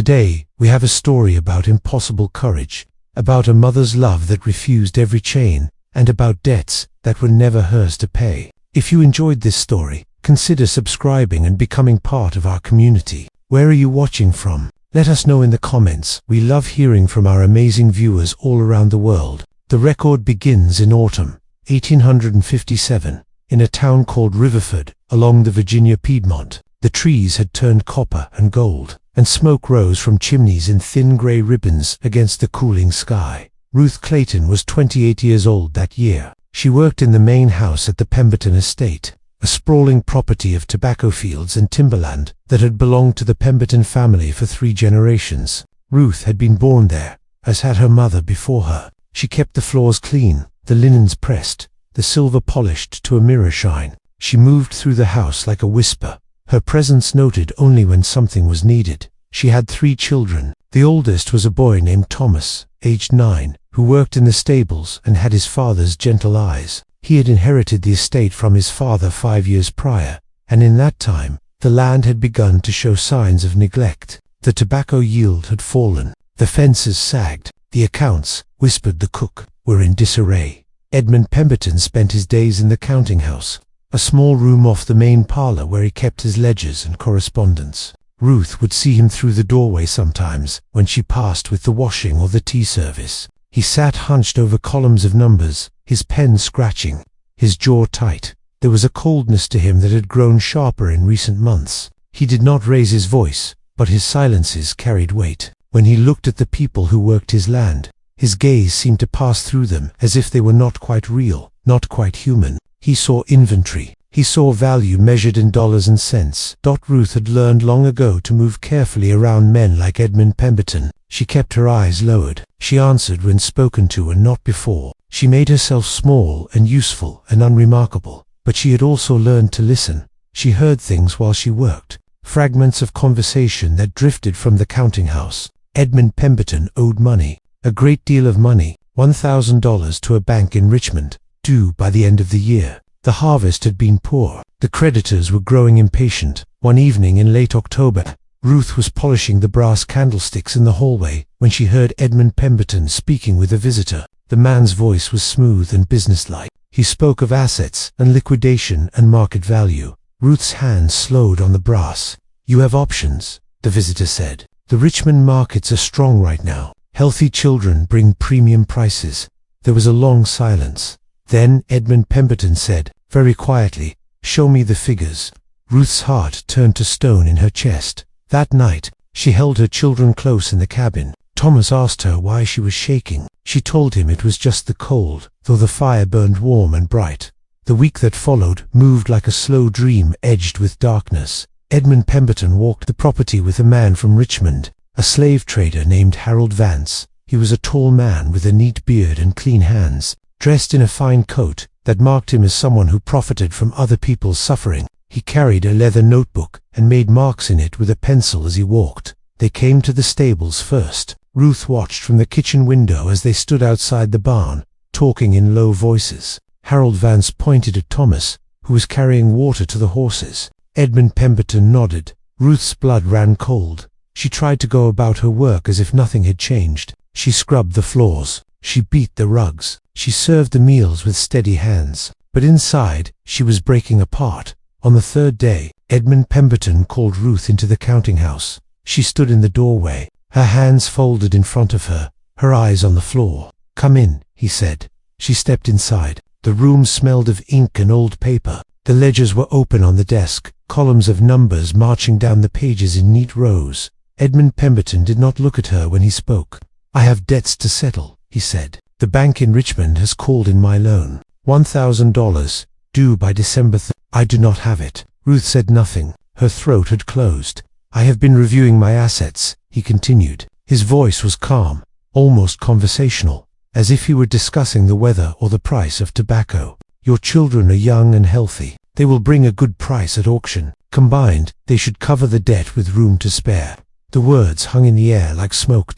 Today, we have a story about impossible courage, about a mother's love that refused every chain, and about debts that were never hers to pay. If you enjoyed this story, consider subscribing and becoming part of our community. Where are you watching from? Let us know in the comments. We love hearing from our amazing viewers all around the world. The record begins in autumn, 1857, in a town called Riverford, along the Virginia Piedmont. The trees had turned copper and gold, and smoke rose from chimneys in thin gray ribbons against the cooling sky. Ruth Clayton was 28 years old that year. She worked in the main house at the Pemberton estate, a sprawling property of tobacco fields and timberland that had belonged to the Pemberton family for 3 generations. Ruth had been born there, as had her mother before her. She kept the floors clean, the linens pressed, the silver polished to a mirror shine. She moved through the house like a whisper, her presence noted only when something was needed. She had 3 children. The oldest was a boy named Thomas, aged 9, who worked in the stables and had his father's gentle eyes. He had inherited the estate from his father 5 years prior, and in that time, the land had begun to show signs of neglect. The tobacco yield had fallen, the fences sagged, the accounts, whispered the cook, were in disarray. Edmund Pemberton spent his days in the counting house, a small room off the main parlor where he kept his ledgers and correspondence. Ruth would see him through the doorway sometimes, when she passed with the washing or the tea service. He sat hunched over columns of numbers, his pen scratching, his jaw tight. There was a coldness to him that had grown sharper in recent months. He did not raise his voice, but his silences carried weight. When he looked at the people who worked his land, his gaze seemed to pass through them as if they were not quite real, not quite human. He saw inventory. He saw value measured in dollars and cents. Ruth had learned long ago to move carefully around men like Edmund Pemberton. She kept her eyes lowered. She answered when spoken to and not before. She made herself small and useful and unremarkable, but she had also learned to listen. She heard things while she worked, fragments of conversation that drifted from the counting house. Edmund Pemberton owed money, a great deal of money, $1,000 to a bank in Richmond, due by the end of the year. The harvest had been poor. The creditors were growing impatient. One evening in late October, Ruth was polishing the brass candlesticks in the hallway when she heard Edmund Pemberton speaking with a visitor. The man's voice was smooth and businesslike. He spoke of assets and liquidation and market value. Ruth's hand slowed on the brass. "You have options," the visitor said. "The Richmond markets are strong right now. Healthy children bring premium prices." There was a long silence. Then Edmund Pemberton said, very quietly, "Show me the figures." Ruth's heart turned to stone in her chest. That night, she held her children close in the cabin. Thomas asked her why she was shaking. She told him it was just the cold, though the fire burned warm and bright. The week that followed moved like a slow dream edged with darkness. Edmund Pemberton walked the property with a man from Richmond, a slave trader named Harold Vance. He was a tall man with a neat beard and clean hands, dressed in a fine coat that marked him as someone who profited from other people's suffering. He carried a leather notebook and made marks in it with a pencil as he walked. They came to the stables first. Ruth watched from the kitchen window as they stood outside the barn, talking in low voices. Harold Vance pointed at Thomas, who was carrying water to the horses. Edmund Pemberton nodded. Ruth's blood ran cold. She tried to go about her work as if nothing had changed. She scrubbed the floors. She beat the rugs. She served the meals with steady hands. But inside, she was breaking apart. On the 3rd day, Edmund Pemberton called Ruth into the counting house. She stood in the doorway, her hands folded in front of her, her eyes on the floor. "Come in," he said. She stepped inside. The room smelled of ink and old paper. The ledgers were open on the desk, columns of numbers marching down the pages in neat rows. Edmund Pemberton did not look at her when he spoke. "I have debts to settle," he said. "The bank in Richmond has called in my loan. $1,000, due by December 3rd. I do not have it." Ruth said nothing. Her throat had closed. "I have been reviewing my assets," he continued. His voice was calm, almost conversational, as if he were discussing the weather or the price of tobacco. "Your children are young and healthy. They will bring a good price at auction. Combined, they should cover the debt with room to spare." The words hung in the air like smoke.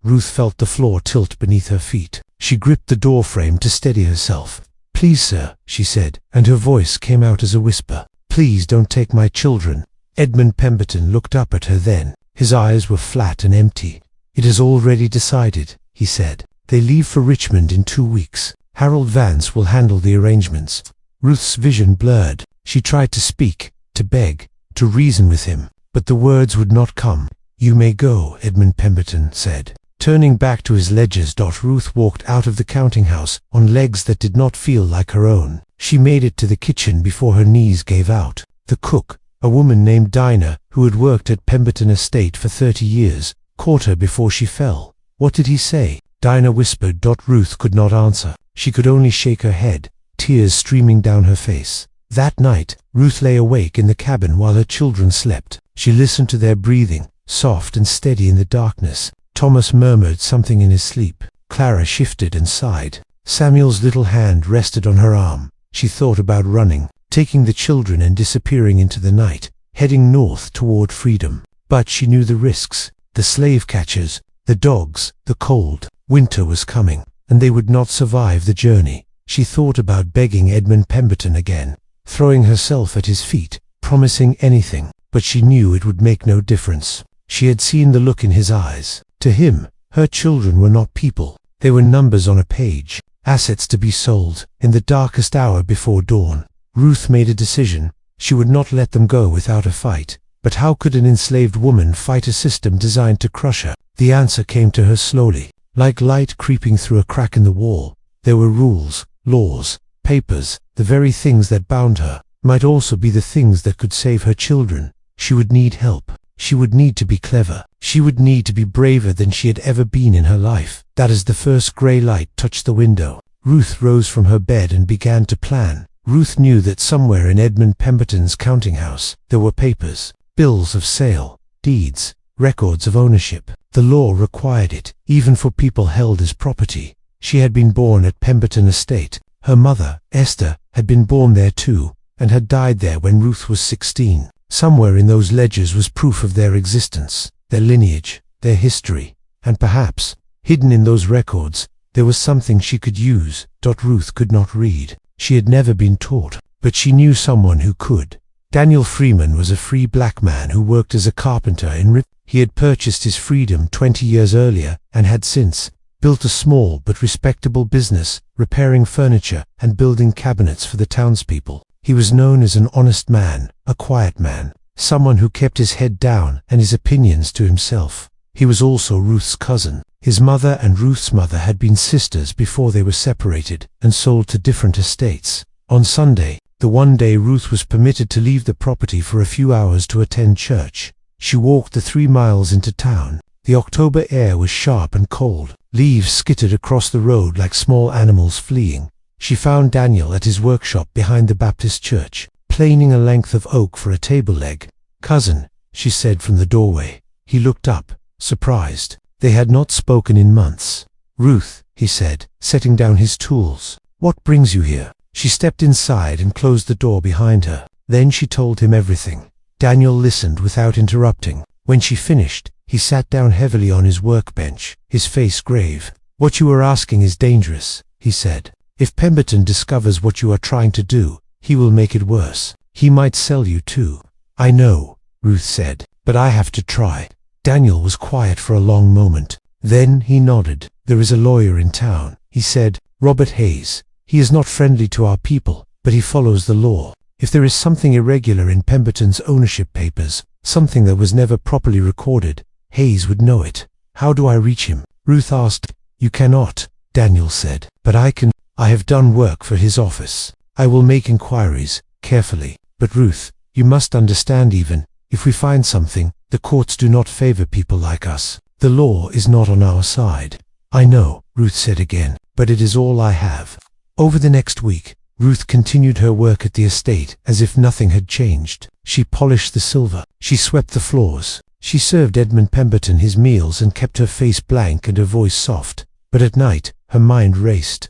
Ruth felt the floor tilt beneath her feet. She gripped the door frame to steady herself. "Please, sir," she said, and her voice came out as a whisper. "Please don't take my children." Edmund Pemberton looked up at her then. His eyes were flat and empty. "It is already decided," he said. "They leave for Richmond in 2 weeks. Harold Vance will handle the arrangements." Ruth's vision blurred. She tried to speak, to beg, to reason with him, but the words would not come. "You may go," Edmund Pemberton said. Turning back to his ledgers, Ruth walked out of the counting house on legs that did not feel like her own. She made it to the kitchen before her knees gave out. The cook, a woman named Dinah, who had worked at Pemberton Estate for 30 years, caught her before she fell. "What did he say?" Dinah whispered. Ruth could not answer. She could only shake her head, tears streaming down her face. That night, Ruth lay awake in the cabin while her children slept. She listened to their breathing, soft and steady in the darkness. Thomas murmured something in his sleep. Clara shifted and sighed. Samuel's little hand rested on her arm. She thought about running, taking the children and disappearing into the night, heading north toward freedom. But she knew the risks. The slave catchers, the dogs, the cold. Winter was coming, and they would not survive the journey. She thought about begging Edmund Pemberton again, throwing herself at his feet, promising anything, but she knew it would make no difference. She had seen the look in his eyes. To him, her children were not people. They were numbers on a page, assets to be sold, in the darkest hour before dawn. Ruth made a decision. She would not let them go without a fight. But how could an enslaved woman fight a system designed to crush her? The answer came to her slowly, like light creeping through a crack in the wall. There were rules, laws, papers. The very things that bound her might also be the things that could save her children. She would need help. She would need to be clever. She would need to be braver than she had ever been in her life. That as the first grey light touched the window, Ruth rose from her bed and began to plan. Ruth knew that somewhere in Edmund Pemberton's counting house there were papers, bills of sale, deeds, records of ownership. The law required it, even for people held as property. She had been born at Pemberton Estate. Her mother, Esther, had been born there too, and had died there when Ruth was 16. Somewhere in those ledgers was proof of their existence, their lineage, their history, and perhaps, hidden in those records, there was something she could use. Ruth could not read. She had never been taught, but she knew someone who could. Daniel Freeman was a free black man who worked as a carpenter in Richmond. He had purchased his freedom 20 years earlier and had since built a small but respectable business, repairing furniture and building cabinets for the townspeople. He was known as an honest man, a quiet man, someone who kept his head down and his opinions to himself. He was also Ruth's cousin. His mother and Ruth's mother had been sisters before they were separated and sold to different estates. On Sunday, the one day Ruth was permitted to leave the property for a few hours to attend church, she walked the 3 miles into town. The October air was sharp and cold. Leaves skittered across the road like small animals fleeing. She found Daniel at his workshop behind the Baptist church, planing a length of oak for a table leg. "Cousin," she said from the doorway. He looked up, surprised. They had not spoken in months. "Ruth," he said, setting down his tools. "What brings you here?" She stepped inside and closed the door behind her. Then she told him everything. Daniel listened without interrupting. When she finished, he sat down heavily on his workbench, his face grave. "What you are asking is dangerous," he said. "If Pemberton discovers what you are trying to do, he will make it worse. He might sell you too." "I know," Ruth said, "but I have to try." Daniel was quiet for a long moment. Then he nodded. "There is a lawyer in town," he said, "Robert Hayes. He is not friendly to our people, but he follows the law. If there is something irregular in Pemberton's ownership papers, something that was never properly recorded, Hayes would know it." "How do I reach him?" Ruth asked. "You cannot," Daniel said, "but I can. I have done work for his office. I will make inquiries, carefully. But Ruth, you must understand, even if we find something, the courts do not favor people like us. The law is not on our side." "I know," Ruth said again, "but it is all I have." Over the next week, Ruth continued her work at the estate as if nothing had changed. She polished the silver. She swept the floors. She served Edmund Pemberton his meals and kept her face blank and her voice soft. But at night, her mind raced.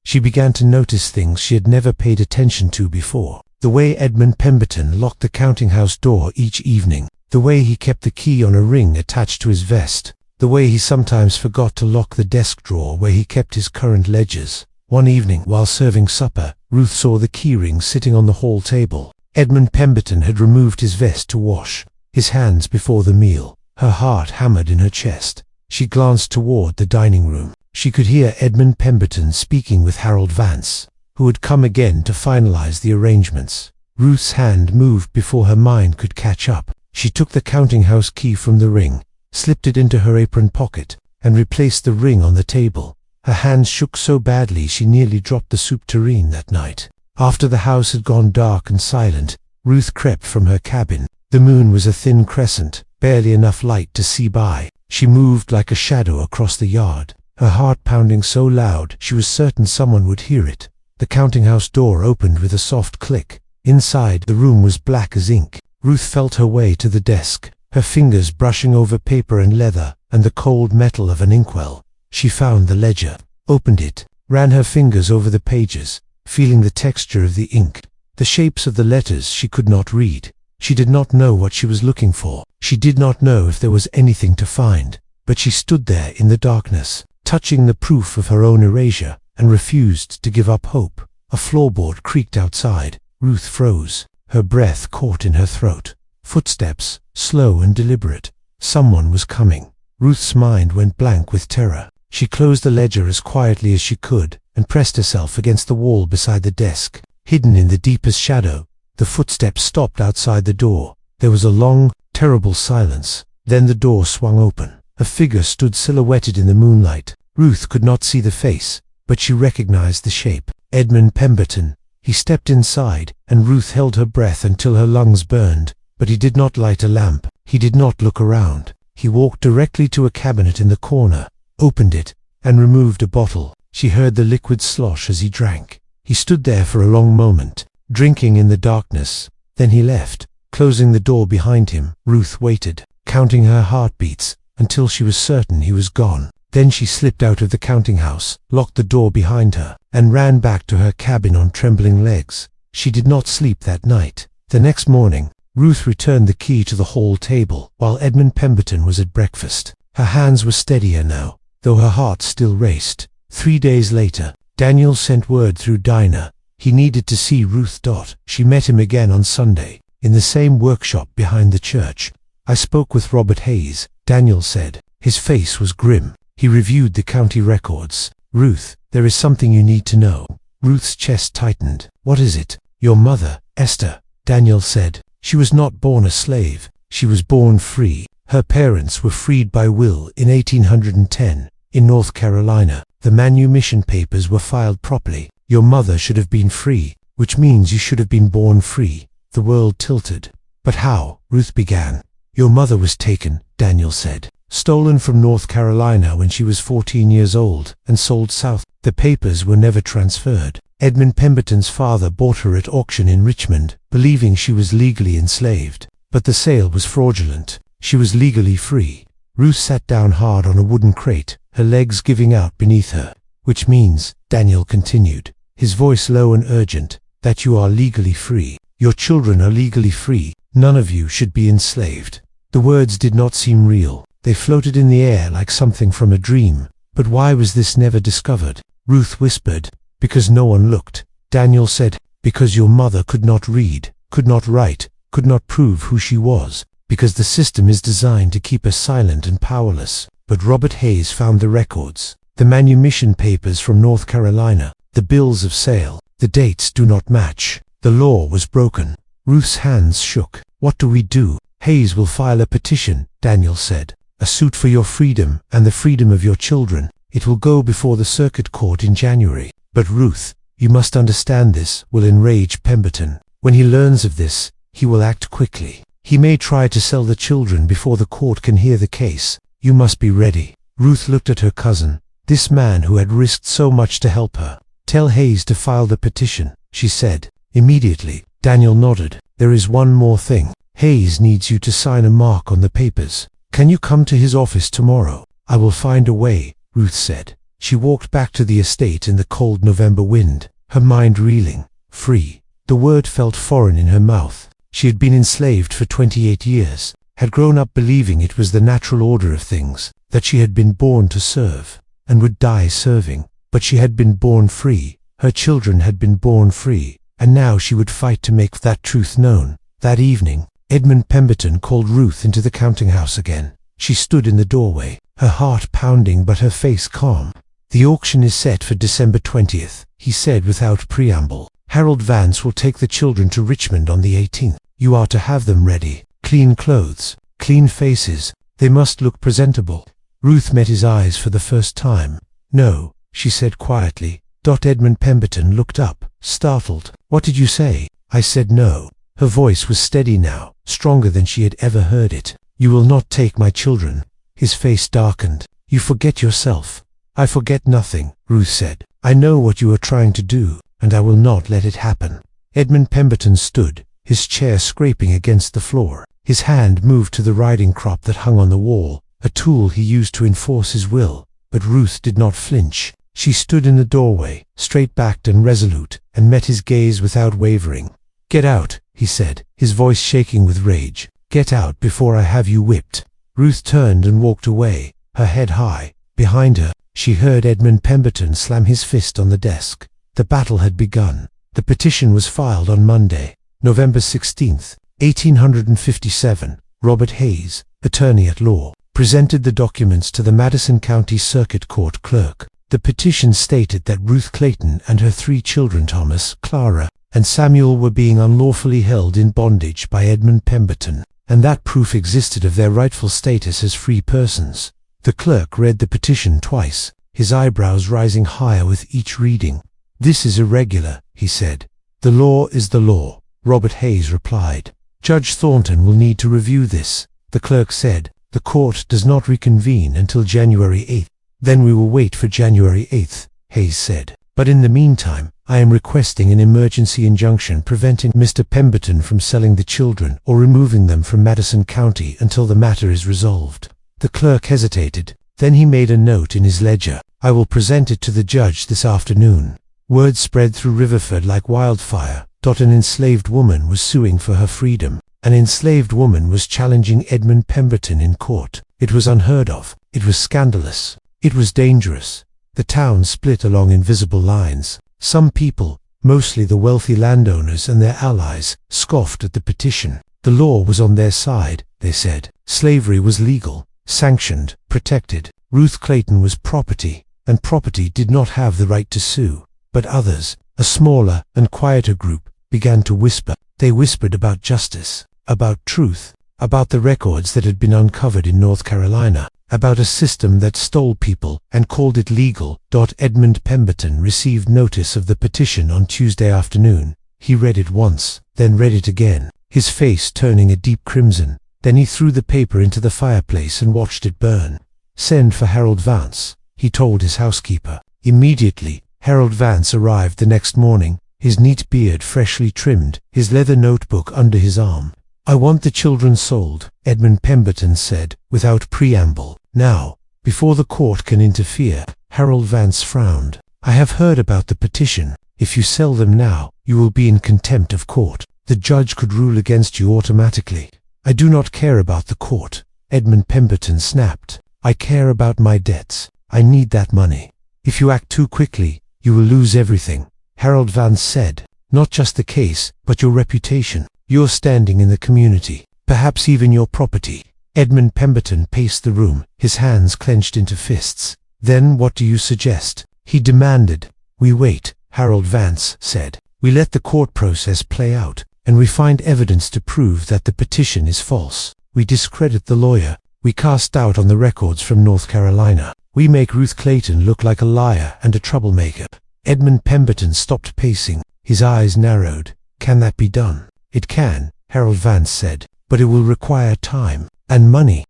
She began to notice things she had never paid attention to before. The way Edmund Pemberton locked the counting house door each evening. The way he kept the key on a ring attached to his vest. The way he sometimes forgot to lock the desk drawer where he kept his current ledgers. One evening, while serving supper, Ruth saw the key ring sitting on the hall table. Edmund Pemberton had removed his vest to wash. his hands before the meal. Her heart hammered in her chest. She glanced toward the dining room. She could hear Edmund Pemberton speaking with Harold Vance, who had come again to finalize the arrangements. Ruth's hand moved before her mind could catch up. She took the counting house key from the ring, slipped it into her apron pocket, and replaced the ring on the table. Her hands shook so badly she nearly dropped the soup tureen that night. After the house had gone dark and silent, Ruth crept from her cabin. The moon was a thin crescent, barely enough light to see by. She moved like a shadow across the yard, her heart pounding so loud she was certain someone would hear it. The counting house door opened with a soft click. Inside, the room was black as ink. Ruth felt her way to the desk, her fingers brushing over paper and leather and the cold metal of an inkwell. She found the ledger, opened it, ran her fingers over the pages, feeling the texture of the ink, the shapes of the letters she could not read. She did not know what she was looking for. She did not know if there was anything to find, but she stood there in the darkness, touching the proof of her own erasure, and refused to give up hope. A floorboard creaked outside. Ruth froze, her breath caught in her throat. Footsteps, slow and deliberate. Someone was coming. Ruth's mind went blank with terror. She closed the ledger as quietly as she could and pressed herself against the wall beside the desk. Hidden in the deepest shadow, the footsteps stopped outside the door. There was a long, terrible silence. Then the door swung open. A figure stood silhouetted in the moonlight. Ruth could not see the face, but she recognized the shape. Edmund Pemberton. He stepped inside, and Ruth held her breath until her lungs burned. But he did not light a lamp. He did not look around. He walked directly to a cabinet in the corner, opened it, and removed a bottle. She heard the liquid slosh as he drank. He stood there for a long moment, drinking in the darkness. Then he left, closing the door behind him. Ruth waited, counting her heartbeats, until she was certain he was gone. Then she slipped out of the counting house, locked the door behind her, and ran back to her cabin on trembling legs. She did not sleep that night. The next morning, Ruth returned the key to the hall table while Edmund Pemberton was at breakfast. Her hands were steadier now, though her heart still raced. 3 days later, Daniel sent word through Dinah. He needed to see Ruth. She met him again on Sunday, in the same workshop behind the church. I spoke with Robert Hayes, Daniel said. His face was grim. He reviewed the county records. Ruth, there is something you need to know. Ruth's chest tightened. What is it? Your mother, Esther, Daniel said. She was not born a slave. She was born free. Her parents were freed by will in 1810, in North Carolina. The manumission papers were filed properly. Your mother should have been free, which means you should have been born free. The world tilted. But how? Ruth began. Your mother was taken, Daniel said. Stolen from North Carolina when she was 14 years old and sold south. The papers were never transferred. Edmund Pemberton's father bought her at auction in Richmond, believing she was legally enslaved. But the sale was fraudulent. She was legally free. Ruth sat down hard on a wooden crate, her legs giving out beneath her. Which means, Daniel continued, his voice low and urgent, that you are legally free. Your children are legally free. None of you should be enslaved. The words did not seem real. They floated in the air like something from a dream. But why was this never discovered? Ruth whispered. Because no one looked. Daniel said, because your mother could not read, could not write, could not prove who she was. Because the system is designed to keep us silent and powerless. But Robert Hayes found the records. The manumission papers from North Carolina. The bills of sale. The dates do not match. The law was broken. Ruth's hands shook. What do we do? Hayes will file a petition, Daniel said. A suit for your freedom and the freedom of your children. It will go before the circuit court in January. But Ruth, you must understand this will enrage Pemberton. When he learns of this, he will act quickly. He may try to sell the children before the court can hear the case. You must be ready. Ruth looked at her cousin, this man who had risked so much to help her. Tell Hayes to file the petition, she said. Immediately, Daniel nodded. There is one more thing. Hayes needs you to sign a mark on the papers. Can you come to his office tomorrow? I will find a way, Ruth said. She walked back to the estate in the cold November wind, her mind reeling. Free. The word felt foreign in her mouth. She had been enslaved for 28 years, had grown up believing it was the natural order of things, that she had been born to serve, and would die serving. But she had been born free. Her children had been born free, and now she would fight to make that truth known. That evening, Edmund Pemberton called Ruth into the counting house again. She stood in the doorway, her heart pounding but her face calm. "The auction is set for December 20th, he said without preamble. "Harold Vance will take the children to Richmond on the 18th. You are to have them ready. Clean clothes, clean faces. They must look presentable." Ruth met his eyes for the first time. "No," she said quietly. Edmund Pemberton looked up, startled. "What did you say?" "I said no." Her voice was steady now, stronger than she had ever heard it. "You will not take my children." His face darkened. "You forget yourself." "I forget nothing," Ruth said. "I know what you are trying to do, and I will not let it happen." Edmund Pemberton stood, his chair scraping against the floor. His hand moved to the riding crop that hung on the wall, a tool he used to enforce his will. But Ruth did not flinch. She stood in the doorway, straight-backed and resolute, and met his gaze without wavering. "Get out," he said, his voice shaking with rage. "Get out before I have you whipped." Ruth turned and walked away, her head high. Behind her, she heard Edmund Pemberton slam his fist on the desk. The battle had begun. The petition was filed on Monday, November 16th, 1857. Robert Hayes, attorney at law, presented the documents to the Madison County Circuit Court clerk. The petition stated that Ruth Clayton and her 3 children, Thomas, Clara, and Samuel, were being unlawfully held in bondage by Edmund Pemberton, and that proof existed of their rightful status as free persons. The clerk read the petition twice, his eyebrows rising higher with each reading. "This is irregular," he said. "The law is the law," Robert Hayes replied. "Judge Thornton will need to review this," the clerk said. "The court does not reconvene until January 8th. "Then we will wait for January 8th, Hayes said. "But in the meantime, I am requesting an emergency injunction preventing Mr. Pemberton from selling the children or removing them from Madison County until the matter is resolved." The clerk hesitated. Then he made a note in his ledger. "I will present it to the judge this afternoon." Word spread through Riverford like wildfire. An enslaved woman was suing for her freedom. An enslaved woman was challenging Edmund Pemberton in court. It was unheard of. It was scandalous. It was dangerous. The town split along invisible lines. Some people, mostly the wealthy landowners and their allies, scoffed at the petition. The law was on their side, they said. Slavery was legal, sanctioned, protected. Ruth Clayton was property, and property did not have the right to sue. But others, a smaller and quieter group, began to whisper. They whispered about justice, about truth, about the records that had been uncovered in North Carolina, about a system that stole people and called it legal. Edmund Pemberton received notice of the petition on Tuesday afternoon. He read it once, then read it again, his face turning a deep crimson. Then he threw the paper into the fireplace and watched it burn. "Send for Harold Vance," he told his housekeeper. Immediately, Harold Vance arrived the next morning, his neat beard freshly trimmed, his leather notebook under his arm. "I want the children sold," Edmund Pemberton said, without preamble. "Now, before the court can interfere." Harold Vance frowned. "I have heard about the petition. If you sell them now, you will be in contempt of court. The judge could rule against you automatically." "I do not care about the court," Edmund Pemberton snapped. "I care about my debts. I need that money. If you act too quickly, you will lose everything." Harold Vance said. "Not just the case, but your reputation, your standing in the community, perhaps even your property." Edmund Pemberton paced the room, his hands clenched into fists. "Then what do you suggest?" he demanded. "We wait," Harold Vance said. "We let the court process play out, and we find evidence to prove that the petition is false. We discredit the lawyer. We cast doubt on the records from North Carolina. We make Ruth Clayton look like a liar and a troublemaker." Edmund Pemberton stopped pacing. His eyes narrowed. "Can that be done?" "It can," Harold Vance said, "but it will require time and money."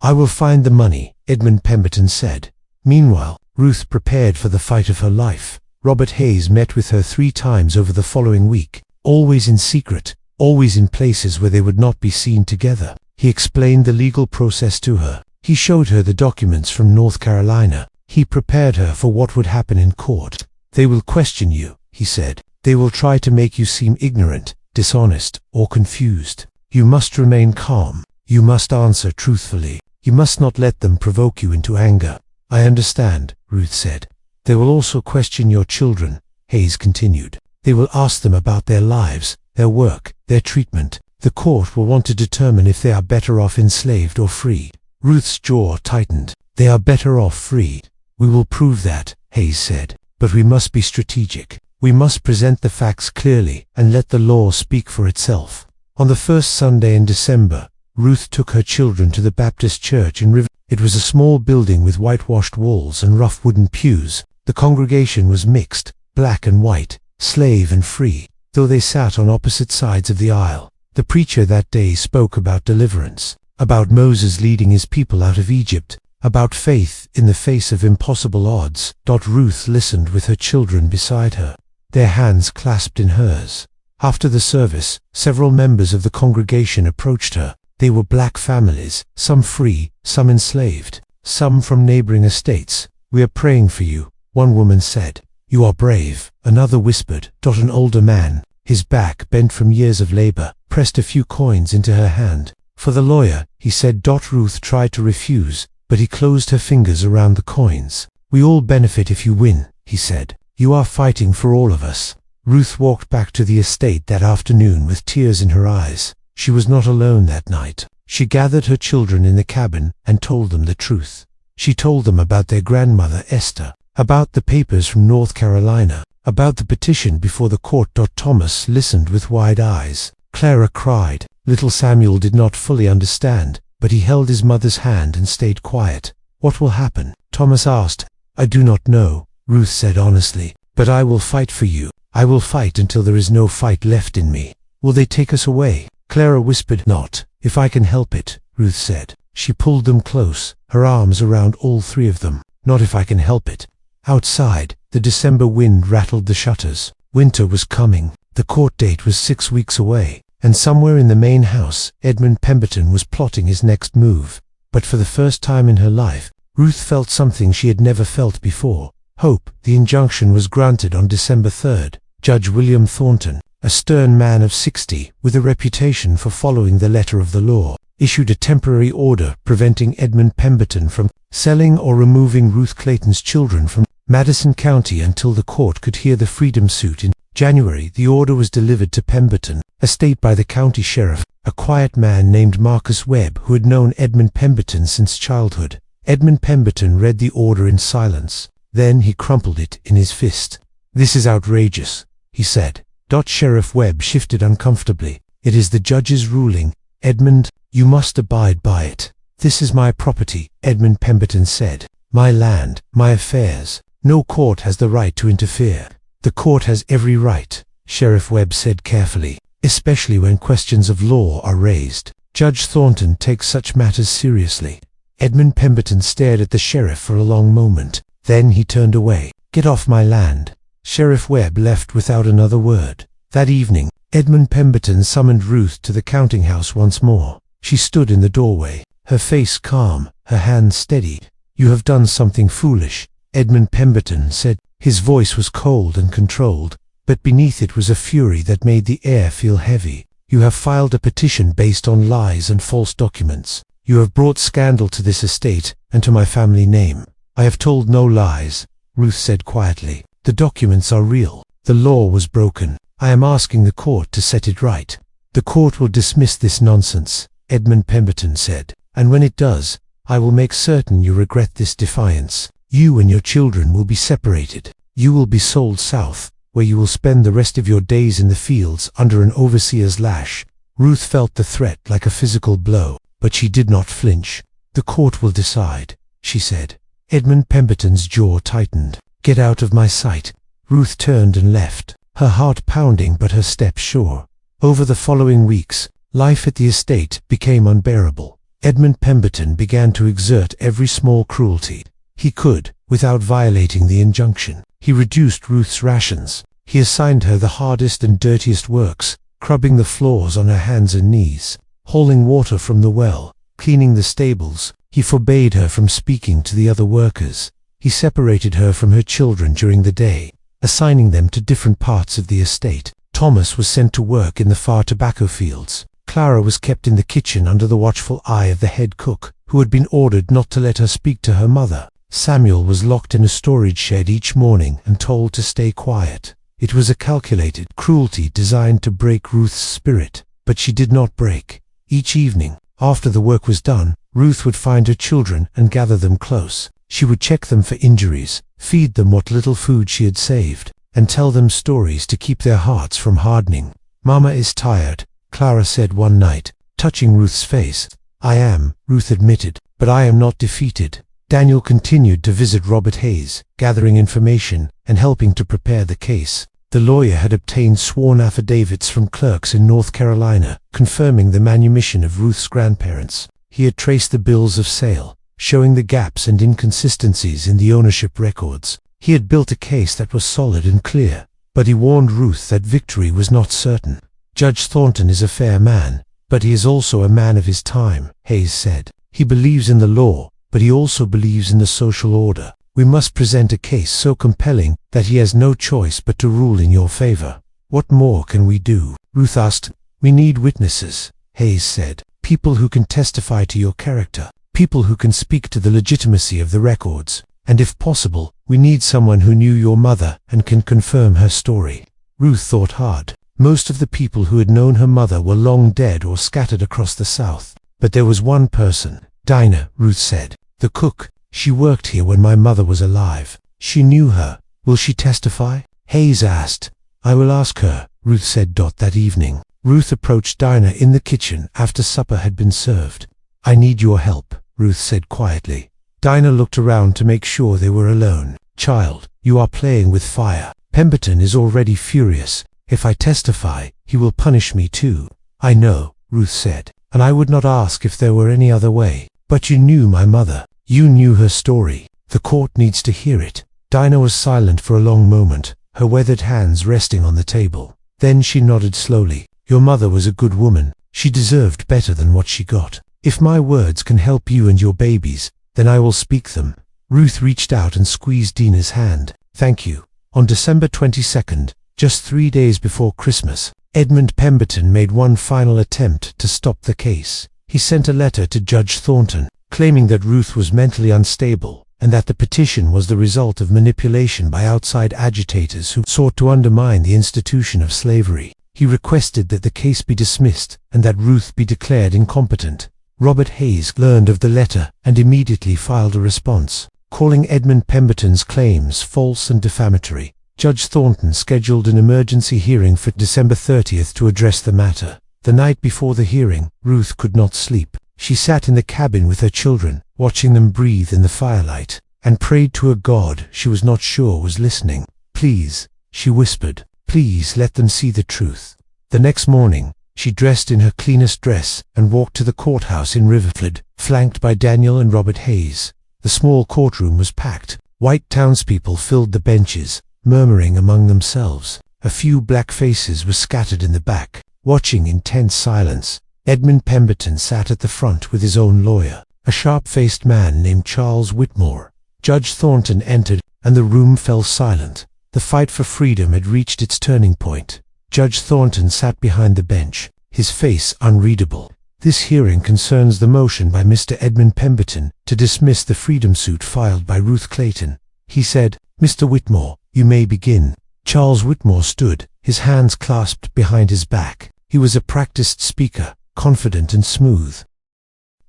"I will find the money," Edmund Pemberton said. Meanwhile, Ruth prepared for the fight of her life. Robert Hayes met with her 3 times over the following week, always in secret, always in places where they would not be seen together. He explained the legal process to her. He showed her the documents from North Carolina. He prepared her for what would happen in court. "They will question you," he said. "They will try to make you seem ignorant, dishonest, or confused. You must remain calm. You must answer truthfully. You must not let them provoke you into anger." "I understand," Ruth said. "They will also question your children," Hayes continued. "They will ask them about their lives, their work, their treatment. The court will want to determine if they are better off enslaved or free. Ruth's jaw tightened. They are better off free. We will prove that, Hayes said. But we must be strategic. We must present the facts clearly and let the law speak for itself. On the first Sunday in December, Ruth took her children to the Baptist church in River. It was a small building with whitewashed walls and rough wooden pews. The congregation was mixed, black and white, slave and free, though they sat on opposite sides of the aisle. The preacher that day spoke about deliverance, about Moses leading his people out of Egypt, about faith in the face of impossible odds. Ruth listened with her children beside her, their hands clasped in hers. After the service, several members of the congregation approached her. They were black families, some free, some enslaved, some from neighboring estates. "We are praying for you," one woman said. "You are brave," another whispered. An older man, his back bent from years of labor, pressed a few coins into her hand. "For the lawyer," he said. Ruth tried to refuse, but he closed her fingers around the coins. "We all benefit if you win," he said. "You are fighting for all of us." Ruth walked back to the estate that afternoon with tears in her eyes. She was not alone that night. She gathered her children in the cabin and told them the truth. She told them about their grandmother Esther, about the papers from North Carolina, about the petition before the court. Thomas listened with wide eyes. Clara cried. Little Samuel did not fully understand, but he held his mother's hand and stayed quiet. "What will happen?" Thomas asked. "I do not know," Ruth said honestly, "but I will fight for you. I will fight until there is no fight left in me." "Will they take us away?" Clara whispered. "Not if I can help it," Ruth said. She pulled them close, her arms around all three of them. "Not if I can help it." Outside, the December wind rattled the shutters. Winter was coming. The court date was 6 weeks away, and somewhere in the main house, Edmund Pemberton was plotting his next move. But for the first time in her life, Ruth felt something she had never felt before. Hope. The injunction was granted on December 3rd. Judge William Thornton, a stern man of 60, with a reputation for following the letter of the law, issued a temporary order preventing Edmund Pemberton from selling or removing Ruth Clayton's children from Madison County until the court could hear the freedom suit. In January, the order was delivered to Pemberton estate by the county sheriff, a quiet man named Marcus Webb who had known Edmund Pemberton since childhood. Edmund Pemberton read the order in silence. Then he crumpled it in his fist. "This is outrageous," he said. Sheriff Webb shifted uncomfortably. "It is the judge's ruling, Edmund. You must abide by it." "This is my property," Edmund Pemberton said. "My land, my affairs. No court has the right to interfere." "The court has every right," Sheriff Webb said carefully, "especially when questions of law are raised. Judge Thornton takes such matters seriously." Edmund Pemberton stared at the sheriff for a long moment. Then he turned away. "Get off my land." Sheriff Webb left without another word. That evening, Edmund Pemberton summoned Ruth to the counting house once more. She stood in the doorway, her face calm, her hands steady. "You have done something foolish," Edmund Pemberton said. His voice was cold and controlled, but beneath it was a fury that made the air feel heavy. "You have filed a petition based on lies and false documents. You have brought scandal to this estate and to my family name." "I have told no lies," Ruth said quietly. "The documents are real. The law was broken. I am asking the court to set it right." "The court will dismiss this nonsense," Edmund Pemberton said. "And when it does, I will make certain you regret this defiance. You and your children will be separated. You will be sold south, where you will spend the rest of your days in the fields under an overseer's lash." Ruth felt the threat like a physical blow, but she did not flinch. "The court will decide," she said. Edmund Pemberton's jaw tightened. "Get out of my sight." Ruth turned and left, her heart pounding but her steps sure. Over the following weeks, life at the estate became unbearable. Edmund Pemberton began to exert every small cruelty he could without violating the injunction. He reduced Ruth's rations. He assigned her the hardest and dirtiest works, scrubbing the floors on her hands and knees, hauling water from the well, cleaning the stables. He forbade her from speaking to the other workers. He separated her from her children during the day, assigning them to different parts of the estate. Thomas was sent to work in the far tobacco fields. Clara was kept in the kitchen under the watchful eye of the head cook, who had been ordered not to let her speak to her mother. Samuel was locked in a storage shed each morning and told to stay quiet. It was a calculated cruelty designed to break Ruth's spirit, but she did not break. Each evening, after the work was done, Ruth would find her children and gather them close. She would check them for injuries, feed them what little food she had saved, and tell them stories to keep their hearts from hardening. "Mama is tired," Clara said one night, touching Ruth's face. "I am," Ruth admitted, "but I am not defeated." Daniel continued to visit Robert Hayes, gathering information and helping to prepare the case. The lawyer had obtained sworn affidavits from clerks in North Carolina, confirming the manumission of Ruth's grandparents. He had traced the bills of sale, showing the gaps and inconsistencies in the ownership records. He had built a case that was solid and clear, but he warned Ruth that victory was not certain. "Judge Thornton is a fair man, but he is also a man of his time," Hayes said. "He believes in the law, but he also believes in the social order. We must present a case so compelling that he has no choice but to rule in your favor." "What more can we do?" Ruth asked. "We need witnesses," Hayes said. "People who can testify to your character. People who can speak to the legitimacy of the records. And if possible, we need someone who knew your mother and can confirm her story." Ruth thought hard. Most of the people who had known her mother were long dead or scattered across the South. But there was one person. "Dinah," Ruth said. "The cook. She worked here when my mother was alive. She knew her. Will she testify?" Hayes asked. "I will ask her," Ruth said. That evening, Ruth approached Dinah in the kitchen after supper had been served. "I need your help," Ruth said quietly. Dinah looked around to make sure they were alone. "Child, you are playing with fire. Pemberton is already furious. If I testify, he will punish me too." "I know," Ruth said, "and I would not ask if there were any other way. But you knew my mother. You knew her story. The court needs to hear it." Dinah was silent for a long moment, her weathered hands resting on the table. Then she nodded slowly. "Your mother was a good woman. She deserved better than what she got. If my words can help you and your babies, then I will speak them." Ruth reached out and squeezed Dinah's hand. "Thank you." On December 22nd, just 3 days before Christmas, Edmund Pemberton made one final attempt to stop the case. He sent a letter to Judge Thornton, claiming that Ruth was mentally unstable and that the petition was the result of manipulation by outside agitators who sought to undermine the institution of slavery. He requested that the case be dismissed and that Ruth be declared incompetent. Robert Hayes learned of the letter and immediately filed a response, calling Edmund Pemberton's claims false and defamatory. Judge Thornton scheduled an emergency hearing for December 30th to address the matter. The night before the hearing, Ruth could not sleep. She sat in the cabin with her children, watching them breathe in the firelight, and prayed to a God she was not sure was listening. "Please," she whispered, "please let them see the truth." The next morning, she dressed in her cleanest dress and walked to the courthouse in Riverford, flanked by Daniel and Robert Hayes. The small courtroom was packed. White townspeople filled the benches, murmuring among themselves. A few black faces were scattered in the back, watching in tense silence. Edmund Pemberton sat at the front with his own lawyer, a sharp-faced man named Charles Whitmore. Judge Thornton entered, and the room fell silent. The fight for freedom had reached its turning point. Judge Thornton sat behind the bench, his face unreadable. "This hearing concerns the motion by Mr. Edmund Pemberton to dismiss the freedom suit filed by Ruth Clayton," he said. "Mr. Whitmore, you may begin." Charles Whitmore stood, his hands clasped behind his back. He was a practiced speaker, confident and smooth.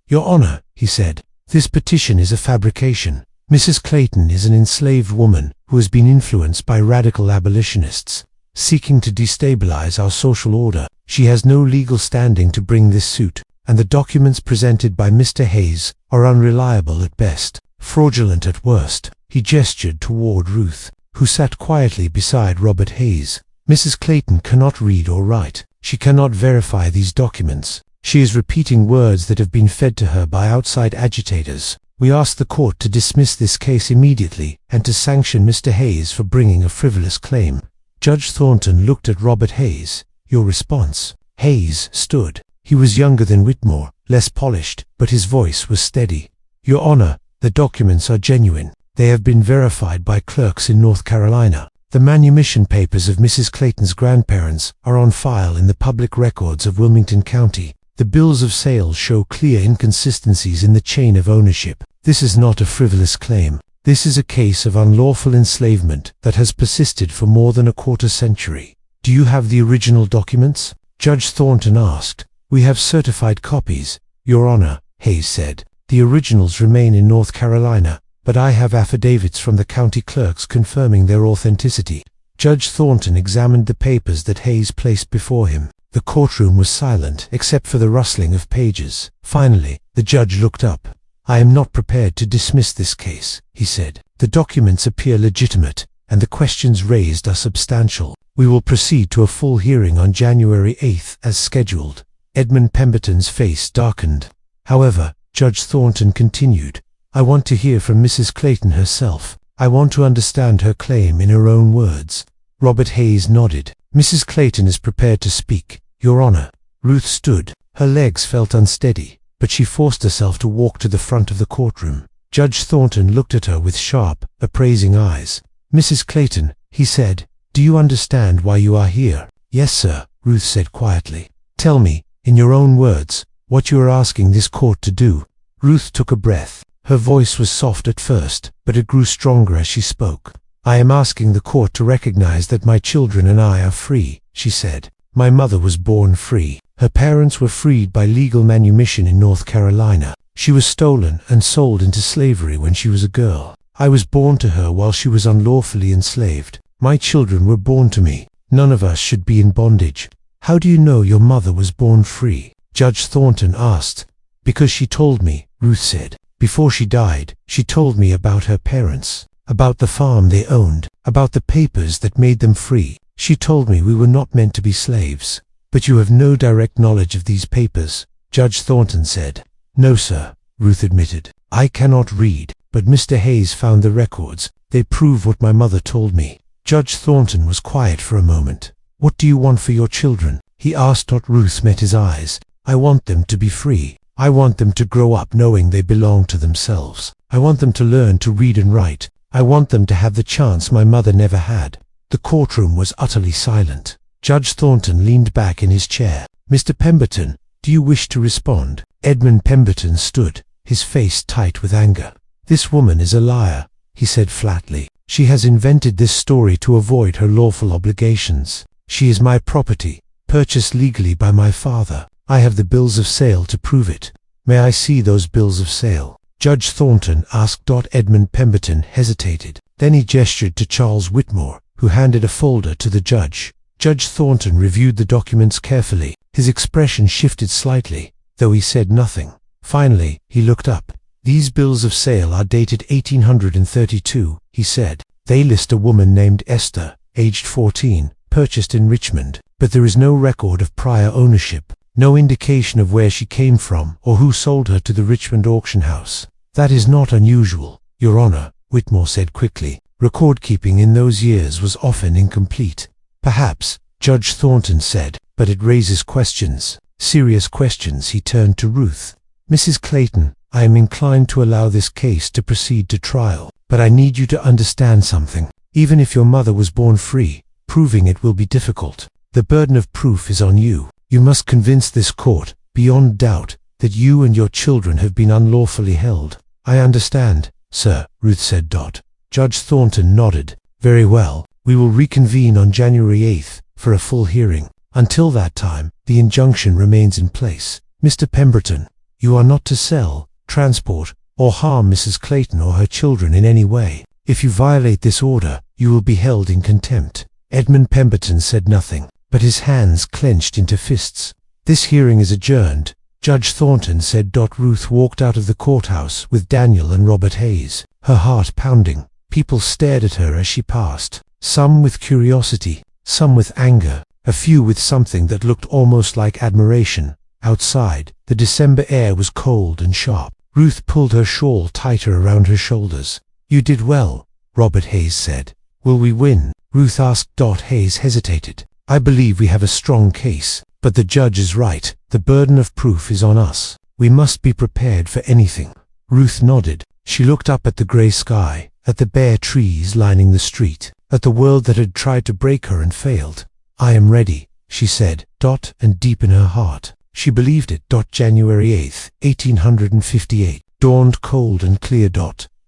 "Your Honor," he said, "this petition is a fabrication. Mrs. Clayton is an enslaved woman who has been influenced by radical abolitionists, seeking to destabilize our social order. She has no legal standing to bring this suit, and the documents presented by Mr. Hayes are unreliable at best, fraudulent at worst." He gestured toward Ruth, who sat quietly beside Robert Hayes. "Mrs. Clayton cannot read or write. She cannot verify these documents. She is repeating words that have been fed to her by outside agitators. We ask the court to dismiss this case immediately and to sanction Mr. Hayes for bringing a frivolous claim." Judge Thornton looked at Robert Hayes. "Your response?" Hayes stood. He was younger than Whitmore, less polished, but his voice was steady. "Your Honor, the documents are genuine. They have been verified by clerks in North Carolina. The manumission papers of Mrs. Clayton's grandparents are on file in the public records of Wilmington County. The bills of sale show clear inconsistencies in the chain of ownership. This is not a frivolous claim. This is a case of unlawful enslavement that has persisted for more than a quarter century. Do you have the original documents?" Judge Thornton asked. "We have certified copies, Your Honor," Hayes said. "The originals remain in North Carolina, but I have affidavits from the county clerks confirming their authenticity." Judge Thornton examined the papers that Hayes placed before him. The courtroom was silent, except for the rustling of pages. Finally, the judge looked up. "I am not prepared to dismiss this case," he said. "The documents appear legitimate, and the questions raised are substantial. We will proceed to a full hearing on January 8th as scheduled." Edmund Pemberton's face darkened. "However," Judge Thornton continued, "I want to hear from Mrs. Clayton herself. I want to understand her claim in her own words." Robert Hayes nodded. "Mrs. Clayton is prepared to speak, Your Honor." Ruth stood. Her legs felt unsteady, but she forced herself to walk to the front of the courtroom. Judge Thornton looked at her with sharp, appraising eyes. "Mrs. Clayton," he said, "do you understand why you are here?" "Yes, sir," Ruth said quietly. "Tell me, in your own words, what you are asking this court to do." Ruth took a breath. Her voice was soft at first, but it grew stronger as she spoke. "I am asking the court to recognize that my children and I are free," she said. "My mother was born free. Her parents were freed by legal manumission in North Carolina. She was stolen and sold into slavery when she was a girl. I was born to her while she was unlawfully enslaved. My children were born to me. None of us should be in bondage." "How do you know your mother was born free?" Judge Thornton asked. "Because she told me," Ruth said. "Before she died, she told me about her parents, about the farm they owned, about the papers that made them free. She told me we were not meant to be slaves." "But you have no direct knowledge of these papers," Judge Thornton said. "No, sir," Ruth admitted. "I cannot read, but Mr. Hayes found the records. They prove what my mother told me." Judge Thornton was quiet for a moment. "What do you want for your children?" he asked. Ruth met his eyes. "I want them to be free. I want them to grow up knowing they belong to themselves. I want them to learn to read and write. I want them to have the chance my mother never had." The courtroom was utterly silent. Judge Thornton leaned back in his chair. "Mr. Pemberton, do you wish to respond?" Edmund Pemberton stood, his face tight with anger. "This woman is a liar," he said flatly. "She has invented this story to avoid her lawful obligations. She is my property, purchased legally by my father. I have the bills of sale to prove it. May I see those bills of sale?" Judge Thornton asked. Edmund Pemberton hesitated. Then he gestured to Charles Whitmore, who handed a folder to the judge. Judge Thornton reviewed the documents carefully. His expression shifted slightly, though he said nothing. Finally, he looked up. "These bills of sale are dated 1832, he said. "They list a woman named Esther, aged 14, purchased in Richmond, but there is no record of prior ownership. No indication of where she came from or who sold her to the Richmond auction house." "That is not unusual, Your Honor," Whitmore said quickly. "Record-keeping in those years was often incomplete." "Perhaps," Judge Thornton said, "but it raises questions, serious questions." He turned to Ruth. "Mrs. Clayton, I am inclined to allow this case to proceed to trial, but I need you to understand something. Even if your mother was born free, proving it will be difficult. The burden of proof is on you. You must convince this court, beyond doubt, that you and your children have been unlawfully held." "I understand, sir," Ruth said. Judge Thornton nodded. "Very well. We will reconvene on January 8th for a full hearing. Until that time, the injunction remains in place. Mr. Pemberton, you are not to sell, transport, or harm Mrs. Clayton or her children in any way. If you violate this order, you will be held in contempt." Edmund Pemberton said nothing, but his hands clenched into fists. "This hearing is adjourned," Judge Thornton said. Ruth walked out of the courthouse with Daniel and Robert Hayes, her heart pounding. People stared at her as she passed, some with curiosity, some with anger, a few with something that looked almost like admiration. Outside, the December air was cold and sharp. Ruth pulled her shawl tighter around her shoulders. "You did well," Robert Hayes said. "Will we win?" Ruth asked. Hayes hesitated. "I believe we have a strong case, but the judge is right. The burden of proof is on us. We must be prepared for anything." Ruth nodded. She looked up at the gray sky, at the bare trees lining the street, at the world that had tried to break her and failed. "I am ready," she said. And deep in her heart, she believed it. January 8th, 1858, dawned cold and clear.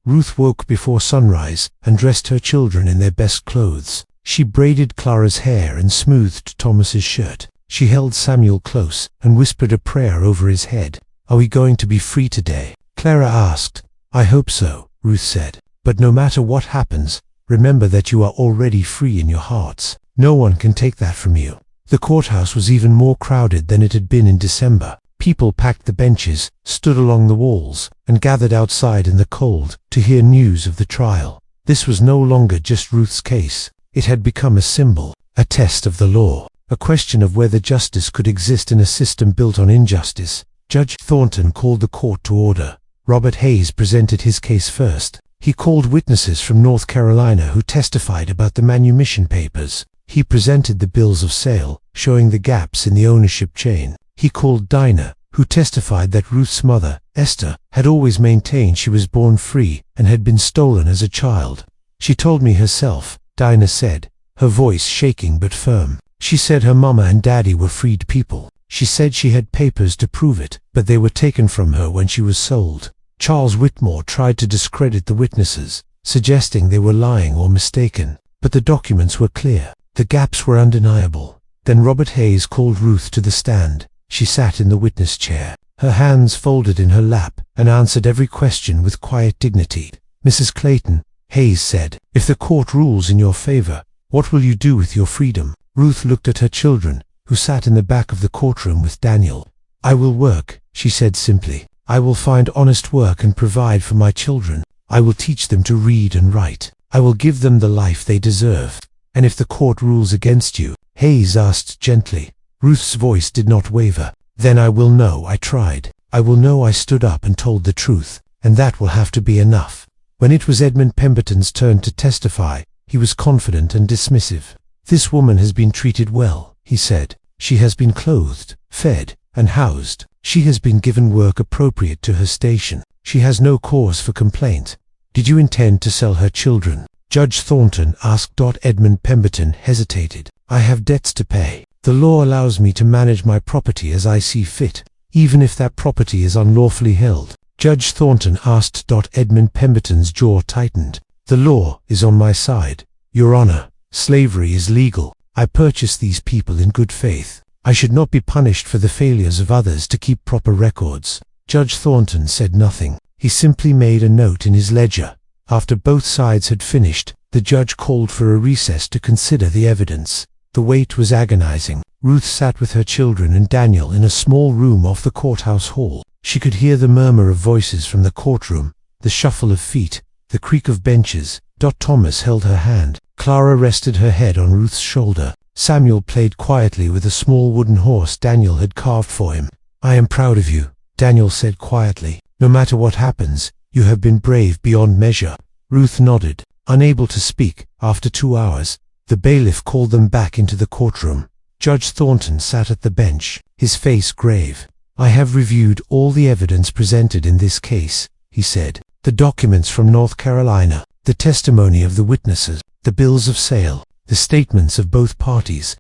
Ruth woke before sunrise and dressed her children in their best clothes. She braided Clara's hair and smoothed Thomas's shirt. She held Samuel close and whispered a prayer over his head. "Are we going to be free today?" Clara asked. "I hope so," Ruth said. "But no matter what happens, remember that you are already free in your hearts. No one can take that from you." The courthouse was even more crowded than it had been in December. People packed the benches, stood along the walls, and gathered outside in the cold to hear news of the trial. This was no longer just Ruth's case. It had become a symbol, a test of the law, a question of whether justice could exist in a system built on injustice. Judge Thornton called the court to order. Robert Hayes presented his case first. He called witnesses from North Carolina who testified about the manumission papers. He presented the bills of sale, showing the gaps in the ownership chain. He called Dinah, who testified that Ruth's mother, Esther, had always maintained she was born free and had been stolen as a child. "She told me herself," Dinah said, her voice shaking but firm. "She said her mama and daddy were freed people. She said she had papers to prove it, but they were taken from her when she was sold." Charles Whitmore tried to discredit the witnesses, suggesting they were lying or mistaken. But the documents were clear. The gaps were undeniable. Then Robert Hayes called Ruth to the stand. She sat in the witness chair, her hands folded in her lap, and answered every question with quiet dignity. "Mrs. Clayton," Hayes said, "if the court rules in your favor, what will you do with your freedom?" Ruth looked at her children, who sat in the back of the courtroom with Daniel. "I will work," she said simply. "I will find honest work and provide for my children. I will teach them to read and write. I will give them the life they deserve." "And if the court rules against you?" Hayes asked gently. Ruth's voice did not waver. "Then I will know I tried. I will know I stood up and told the truth, and that will have to be enough." When it was Edmund Pemberton's turn to testify, he was confident and dismissive. "This woman has been treated well," he said. "She has been clothed, fed, and housed. She has been given work appropriate to her station. She has no cause for complaint. Did you intend to sell her children?" Judge Thornton asked. Edmund Pemberton hesitated. "I have debts to pay. The law allows me to manage my property as I see fit, even if that property is unlawfully held." Judge Thornton asked. Edmund Pemberton's jaw tightened. "The law is on my side, Your Honor. Slavery is legal. I purchased these people in good faith. I should not be punished for the failures of others to keep proper records." Judge Thornton said nothing. He simply made a note in his ledger. After both sides had finished, the judge called for a recess to consider the evidence. The wait was agonizing. Ruth sat with her children and Daniel in a small room off the courthouse hall. She could hear the murmur of voices from the courtroom, the shuffle of feet, the creak of benches. Thomas held her hand. Clara rested her head on Ruth's shoulder. Samuel played quietly with a small wooden horse Daniel had carved for him. "I am proud of you," Daniel said quietly. "No matter what happens, you have been brave beyond measure." Ruth nodded, unable to speak. After 2 hours, the bailiff called them back into the courtroom. Judge Thornton sat at the bench, his face grave. "I have reviewed all the evidence presented in this case," he said. "The documents from North Carolina, the testimony of the witnesses, the bills of sale, the statements of both parties."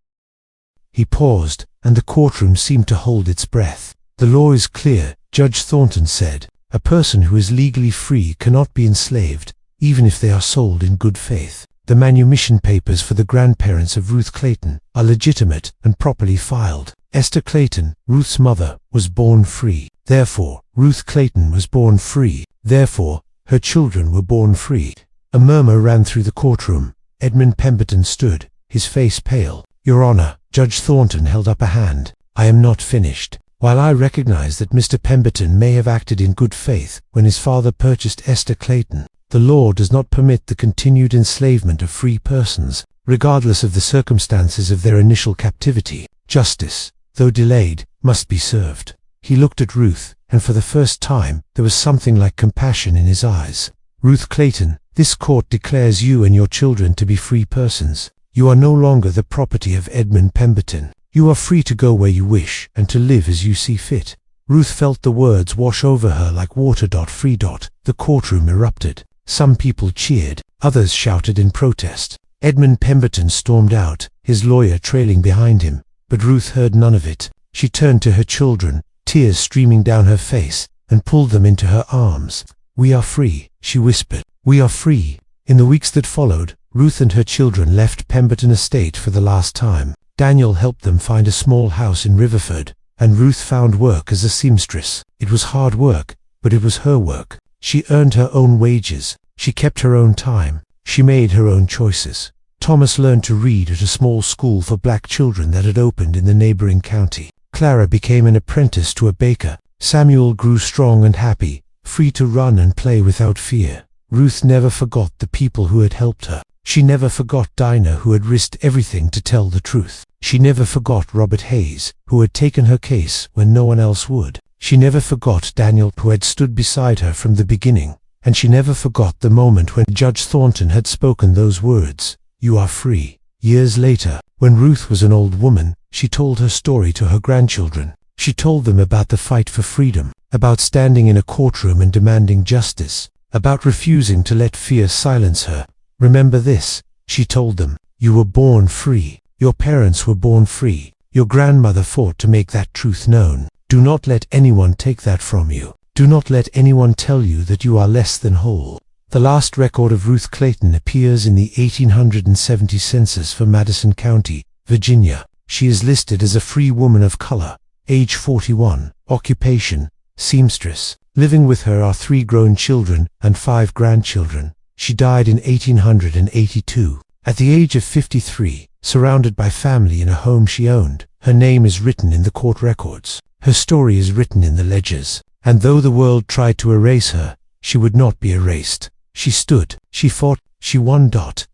He paused, and the courtroom seemed to hold its breath. "The law is clear," Judge Thornton said. "A person who is legally free cannot be enslaved, even if they are sold in good faith. The manumission papers for the grandparents of Ruth Clayton are legitimate and properly filed. Esther Clayton, Ruth's mother, was born free. Therefore, Ruth Clayton was born free. Therefore, her children were born free." A murmur ran through the courtroom. Edmund Pemberton stood, his face pale. "Your Honor," Judge Thornton held up a hand. "I am not finished. While I recognize that Mr. Pemberton may have acted in good faith when his father purchased Esther Clayton, the law does not permit the continued enslavement of free persons, regardless of the circumstances of their initial captivity. Justice, though delayed, must be served." He looked at Ruth, and for the first time, there was something like compassion in his eyes. "Ruth Clayton, this court declares you and your children to be free persons. You are no longer the property of Edmund Pemberton. You are free to go where you wish and to live as you see fit." Ruth felt the words wash over her like water. Free. The courtroom erupted. Some people cheered, others shouted in protest. Edmund Pemberton stormed out, his lawyer trailing behind him, but Ruth heard none of it. She turned to her children, tears streaming down her face, and pulled them into her arms. "We are free," she whispered. "We are free." In the weeks that followed, Ruth and her children left Pemberton Estate for the last time. Daniel helped them find a small house in Riverford, and Ruth found work as a seamstress. It was hard work, but it was her work. She earned her own wages. She kept her own time. She made her own choices. Thomas learned to read at a small school for black children that had opened in the neighboring county. Clara became an apprentice to a baker. Samuel grew strong and happy, free to run and play without fear. Ruth never forgot the people who had helped her. She never forgot Dinah, who had risked everything to tell the truth. She never forgot Robert Hayes, who had taken her case when no one else would. She never forgot Daniel, who had stood beside her from the beginning. And she never forgot the moment when Judge Thornton had spoken those words, "You are free." Years later, when Ruth was an old woman, she told her story to her grandchildren. She told them about the fight for freedom, about standing in a courtroom and demanding justice, about refusing to let fear silence her. "Remember this," she told them. "You were born free. Your parents were born free. Your grandmother fought to make that truth known. Do not let anyone take that from you. Do not let anyone tell you that you are less than whole." The last record of Ruth Clayton appears in the 1870 census for Madison County, Virginia. She is listed as a free woman of color, age 41, occupation, seamstress. Living with her are 3 grown children and 5 grandchildren. She died in 1882. At the age of 53, surrounded by family in a home she owned, her name is written in the court records. Her story is written in the ledgers. And though the world tried to erase her, she would not be erased. She stood, she fought, she won.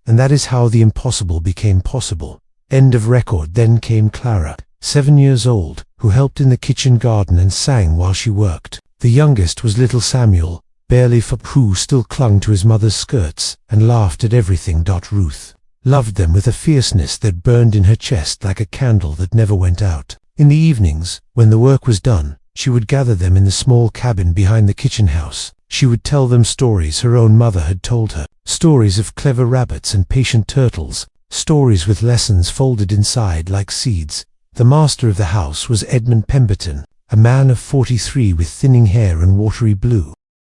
And that is how the impossible became possible. End of record. Then came Clara, 7 years old, who helped in the kitchen garden and sang while she worked. The youngest was little Samuel, barely 4, who still clung to his mother's skirts and laughed at everything. Ruth loved them with a fierceness that burned in her chest like a candle that never went out. In the evenings, when the work was done, she would gather them in the small cabin behind the kitchen house. She would tell them stories her own mother had told her, stories of clever rabbits and patient turtles, stories with lessons folded inside like seeds. The master of the house was Edmund Pemberton, a man of 43 with thinning hair and watery blue